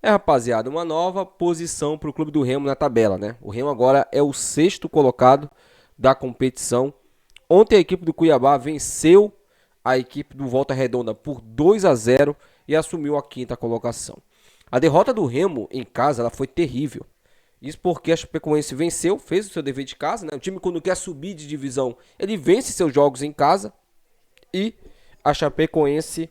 Rapaziada, uma nova posição para o Clube do Remo na tabela, né? O Remo agora é o sexto colocado da competição. Ontem a equipe do Cuiabá venceu a equipe do Volta Redonda por 2-0 e assumiu a quinta colocação. A derrota do Remo em casa ela foi terrível. Isso porque a Chapecoense venceu, fez o seu dever de casa, né? O time quando quer subir de divisão, ele vence seus jogos em casa e a Chapecoense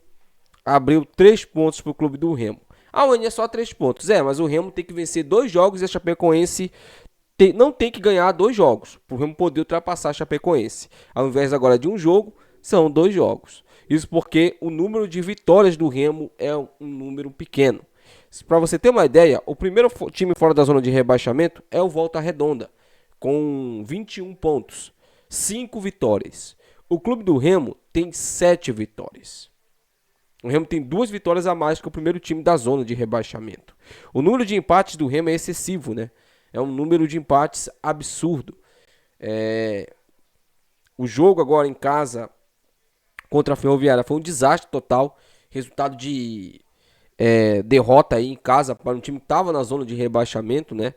abriu 3 pontos para o Clube do Remo. A Uni é só 3 pontos, mas o Remo tem que vencer 2 jogos e a Chapecoense não tem que ganhar 2 jogos para o Remo poder ultrapassar a Chapecoense. Ao invés agora de um jogo, são 2 jogos. Isso porque o número de vitórias do Remo é um número pequeno. Para você ter uma ideia, o primeiro time fora da zona de rebaixamento é o Volta Redonda, com 21 pontos, 5 vitórias. O Clube do Remo tem 7 vitórias. O Remo tem 2 vitórias a mais que o primeiro time da zona de rebaixamento. O número de empates do Remo é excessivo, né? É um número de empates absurdo. O jogo agora em casa contra a Ferroviária foi um desastre total. Resultado de derrota aí em casa para um time que estava na zona de rebaixamento, né?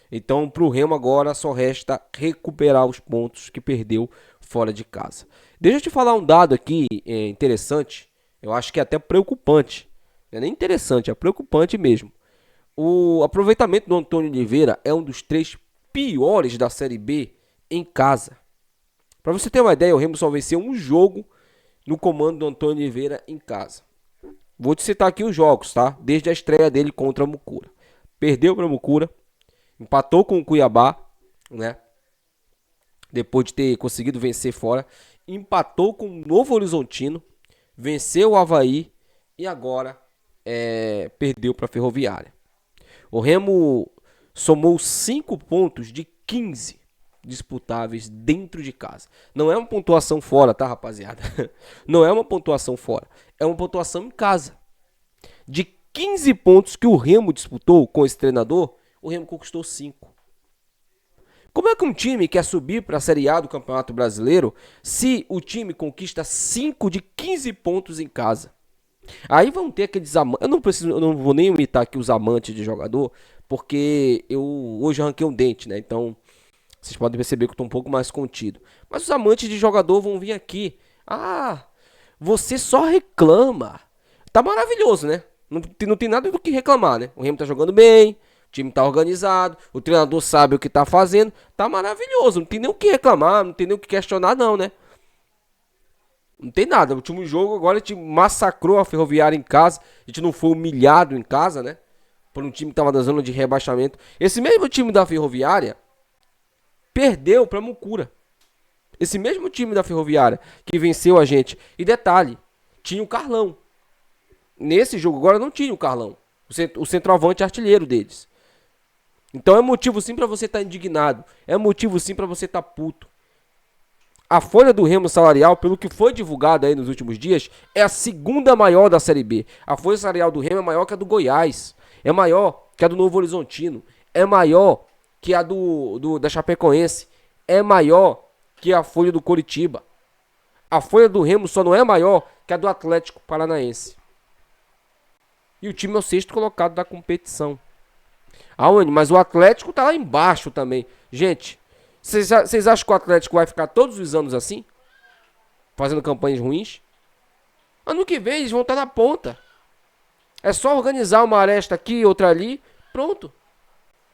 Então, para o Remo agora só resta recuperar os pontos que perdeu fora de casa. Deixa eu te falar um dado aqui interessante. Eu acho que é até preocupante. Não é nem interessante, é preocupante mesmo. O aproveitamento do Antônio Oliveira é um dos 3 piores da Série B em casa. Para você ter uma ideia, o Remo só venceu um jogo no comando do Antônio Oliveira em casa. Vou te citar aqui os jogos, tá? Desde a estreia dele contra a Mucura. Perdeu para a Mucura, empatou com o Cuiabá, né? Depois de ter conseguido vencer fora, empatou com o Novo Horizontino, venceu o Avaí e agora perdeu para a Ferroviária. O Remo somou 5 pontos de 15 disputáveis dentro de casa. Não é uma pontuação fora, tá, rapaziada? Não é uma pontuação fora. É uma pontuação em casa. De 15 pontos que o Remo disputou com esse treinador, o Remo conquistou 5. Como é que um time quer subir para a Série A do Campeonato Brasileiro se o time conquista 5 de 15 pontos em casa? Aí vão ter aqueles amantes. Eu não vou nem imitar aqui os amantes de jogador, porque eu hoje arranquei um dente, né? Então, vocês podem perceber que eu tô um pouco mais contido. Mas os amantes de jogador vão vir aqui. Ah, você só reclama. Tá maravilhoso, né? Não tem nada do que reclamar, né? O Remo tá jogando bem, o time tá organizado, o treinador sabe o que tá fazendo. Tá maravilhoso, não tem nem o que reclamar, não tem nem o que questionar não, né? Não tem nada. O último jogo agora a gente massacrou a Ferroviária em casa. A gente não foi humilhado em casa, né? Por um time que tava na zona de rebaixamento. Esse mesmo time da Ferroviária perdeu pra Mucura. Esse mesmo time da Ferroviária que venceu a gente. E detalhe, tinha o Carlão. Nesse jogo agora não tinha o Carlão. O centroavante artilheiro deles. Então é motivo sim pra você estar indignado. É motivo sim pra você estar puto. A folha do Remo salarial, pelo que foi divulgado aí nos últimos dias, é a segunda maior da Série B. A folha salarial do Remo é maior que a do Goiás, é maior que a do Novo Horizontino, é maior que a da Chapecoense, é maior que a folha do Coritiba. A folha do Remo só não é maior que a do Atlético Paranaense. E o time é o sexto colocado da competição. Aonde? Mas o Atlético tá lá embaixo também. Gente, vocês acham que o Atlético vai ficar todos os anos assim? Fazendo campanhas ruins? Ano que vem eles vão estar na ponta. É só organizar uma aresta aqui, outra ali. Pronto.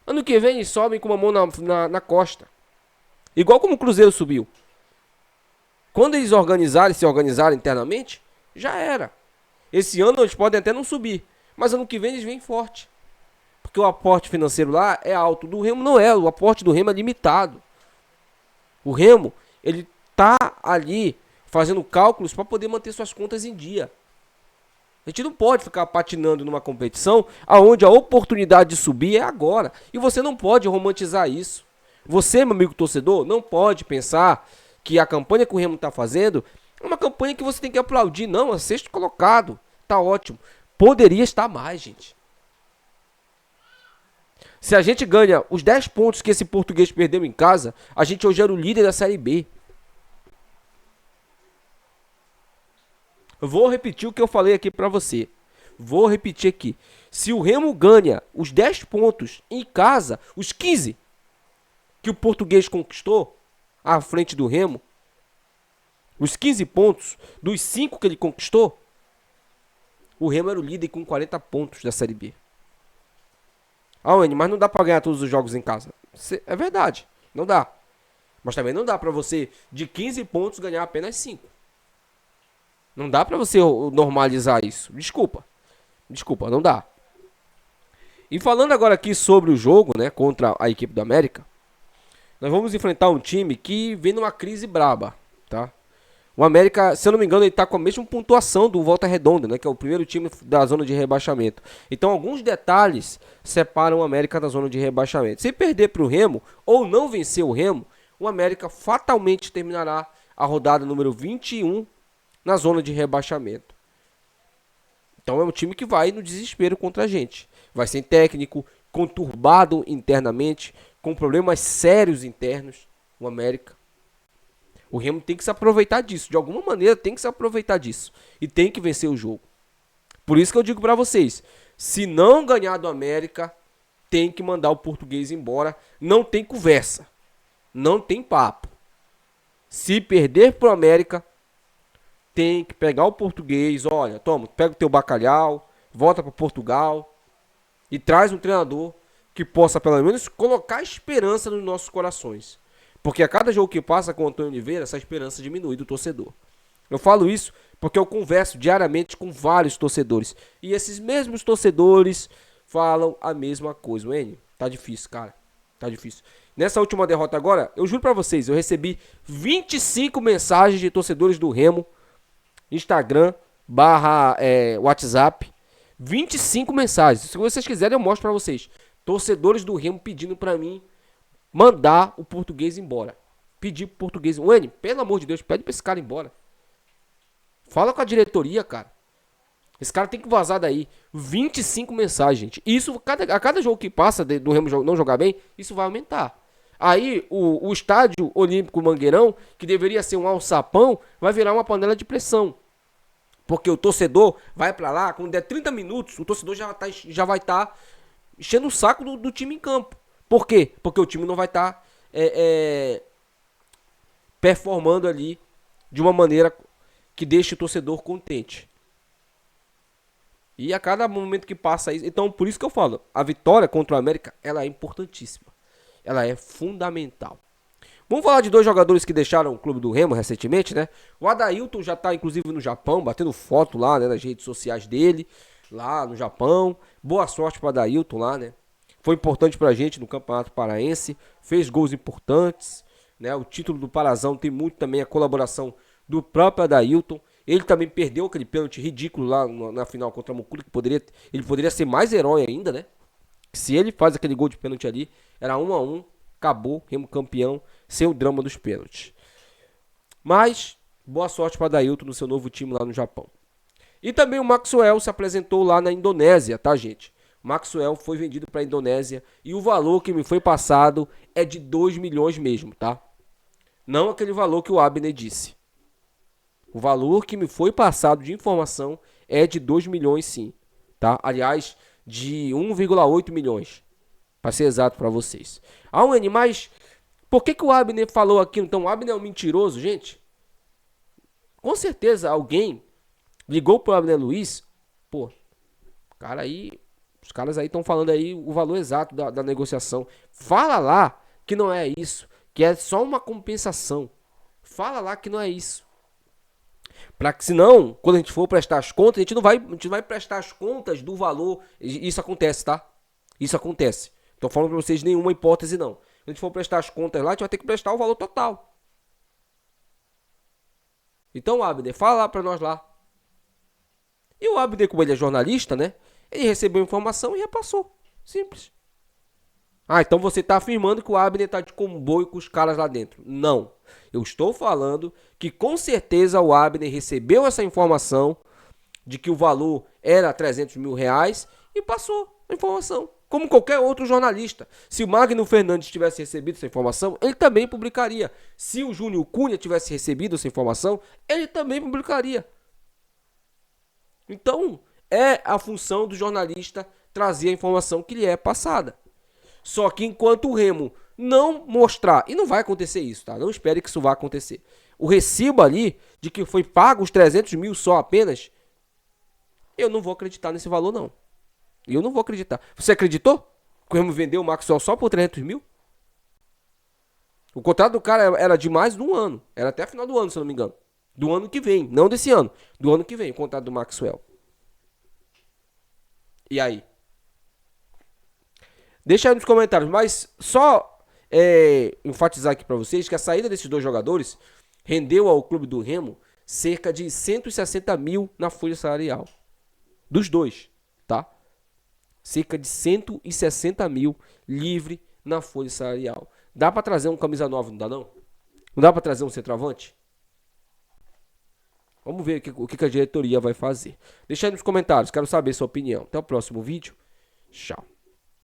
Ano que vem eles sobem com uma mão na costa. Igual como o Cruzeiro subiu. Quando eles se organizarem internamente, já era. Esse ano eles podem até não subir. Mas ano que vem eles vêm forte. Porque o aporte financeiro lá é alto. Do Remo não é. O aporte do Remo é limitado. O Remo, ele tá ali fazendo cálculos para poder manter suas contas em dia. A gente não pode ficar patinando numa competição aonde a oportunidade de subir é agora. E você não pode romantizar isso. Você, meu amigo torcedor, não pode pensar que a campanha que o Remo está fazendo é uma campanha que você tem que aplaudir. Não, é sexto colocado. Tá ótimo. Poderia estar mais, gente. Se a gente ganha os 10 pontos que esse português perdeu em casa, a gente hoje era o líder da Série B. Eu vou repetir o que eu falei aqui pra você. Vou repetir aqui. Se o Remo ganha os 10 pontos em casa, os 15 que o Português conquistou à frente do Remo, os 15 pontos dos 5 que ele conquistou, o Remo era o líder com 40 pontos da Série B. Mas não dá pra ganhar todos os jogos em casa. É verdade, não dá. Mas também não dá pra você, de 15 pontos, ganhar apenas 5. Não dá pra você normalizar isso. Desculpa, não dá. E falando agora aqui sobre o jogo, né, contra a equipe do América, nós vamos enfrentar um time que vem numa crise braba, tá? O América, se eu não me engano, ele tá com a mesma pontuação do Volta Redonda, né, que é o primeiro time da zona de rebaixamento. Então, alguns detalhes separam o América da zona de rebaixamento. Se perder para o Remo ou não vencer o Remo, o América fatalmente terminará a rodada número 21 na zona de rebaixamento. Então, é um time que vai no desespero contra a gente. Vai sem técnico, conturbado internamente, com problemas sérios internos, o América. O Remo tem que se aproveitar disso. De alguma maneira tem que se aproveitar disso. E tem que vencer o jogo. Por isso que eu digo pra vocês. Se não ganhar do América, tem que mandar o Português embora. Não tem conversa. Não tem papo. Se perder pro América, tem que pegar o Português. Olha, toma, pega o teu bacalhau, volta para Portugal e traz um treinador que possa pelo menos colocar esperança nos nossos corações. Porque a cada jogo que passa com o Antônio Oliveira, essa esperança diminui do torcedor. Eu falo isso porque eu converso diariamente com vários torcedores. E esses mesmos torcedores falam a mesma coisa. N, tá difícil, cara. Tá difícil. Nessa última derrota agora, eu juro pra vocês, eu recebi 25 mensagens de torcedores do Remo, Instagram, WhatsApp. 25 mensagens. Se vocês quiserem, eu mostro pra vocês. Torcedores do Remo pedindo pra mim mandar o Português embora. Pedir pro Português. N, pelo amor de Deus, pede pra esse cara ir embora. Fala com a diretoria, cara. Esse cara tem que vazar daí. 25 mensagens, gente. Isso, a cada jogo que passa do Remo não jogar bem, isso vai aumentar. Aí, o estádio Olímpico Mangueirão, que deveria ser um alçapão, vai virar uma panela de pressão. Porque o torcedor vai pra lá, quando der 30 minutos, o torcedor já vai estar enchendo o saco do time em campo. Por quê? Porque o time não vai estar performando ali de uma maneira que deixe o torcedor contente. E a cada momento que passa isso... Então, por isso que eu falo, a vitória contra o América, ela é importantíssima. Ela é fundamental. Vamos falar de dois jogadores que deixaram o clube do Remo recentemente, né? O Adailton já tá, inclusive, no Japão, batendo foto lá, né, nas redes sociais dele, lá no Japão. Boa sorte para o Adailton lá, né? Foi importante pra gente no Campeonato Paraense, fez gols importantes, né? O título do Parazão tem muito também a colaboração do próprio Adailton. Ele também perdeu aquele pênalti ridículo lá na final contra a Mucura, que ele poderia ser mais herói ainda, né? Se ele faz aquele gol de pênalti ali, era 1-1, acabou, Remo campeão, sem o drama dos pênaltis. Mas, boa sorte para Adailton no seu novo time lá no Japão. E também o Maxwell se apresentou lá na Indonésia, tá, gente? O Maxwell foi vendido para a Indonésia e o valor que me foi passado é de 2 milhões mesmo, tá? Não aquele valor que o Abner disse. O valor que me foi passado de informação é de 2 milhões sim, tá? Aliás, de 1,8 milhões, para ser exato para vocês. Mas por que o Abner falou aquilo? Então o Abner é um mentiroso, gente? Com certeza alguém ligou pro Abner Luiz, pô, cara aí, os caras aí estão falando aí o valor exato da negociação. Fala lá que não é isso, que é só uma compensação. Fala lá que não é isso. Para que senão, quando a gente for prestar as contas, a gente não vai prestar as contas do valor. Isso acontece, tá? Isso acontece. Tô falando para vocês nenhuma hipótese não. Se a gente for prestar as contas lá, a gente vai ter que prestar o valor total. Então, Abner, fala lá para nós lá. E o Abner, como ele é jornalista, né? Ele recebeu a informação e repassou. Simples. Então você está afirmando que o Abner está de comboio com os caras lá dentro. Não. Eu estou falando que com certeza o Abner recebeu essa informação de que o valor era 300 mil reais e passou a informação. Como qualquer outro jornalista. Se o Magno Fernandes tivesse recebido essa informação, ele também publicaria. Se o Júnior Cunha tivesse recebido essa informação, ele também publicaria. Então, É a função do jornalista trazer a informação que lhe é passada. Só que enquanto o Remo não mostrar, e não vai acontecer isso, tá? Não espere que isso vá acontecer. O recibo ali de que foi pago os 300 mil só apenas, eu não vou acreditar nesse valor, não. Eu não vou acreditar. Você acreditou que o Remo vendeu o Maxwell só por 300 mil? O contrato do cara era de mais de um ano. Era até final do ano, se eu não me engano. Do ano que vem, não desse ano. Do ano que vem, o contrato do Maxwell. E aí? Deixa aí nos comentários, mas só enfatizar aqui pra vocês que a saída desses dois jogadores rendeu ao clube do Remo cerca de 160 mil na folha salarial. Dos dois, tá? Cerca de 160 mil livre na folha salarial. Dá pra trazer um camisa 9, não dá não? Não dá pra trazer um centroavante? Vamos ver o que a diretoria vai fazer. Deixa aí nos comentários, quero saber sua opinião. Até o próximo vídeo. Tchau.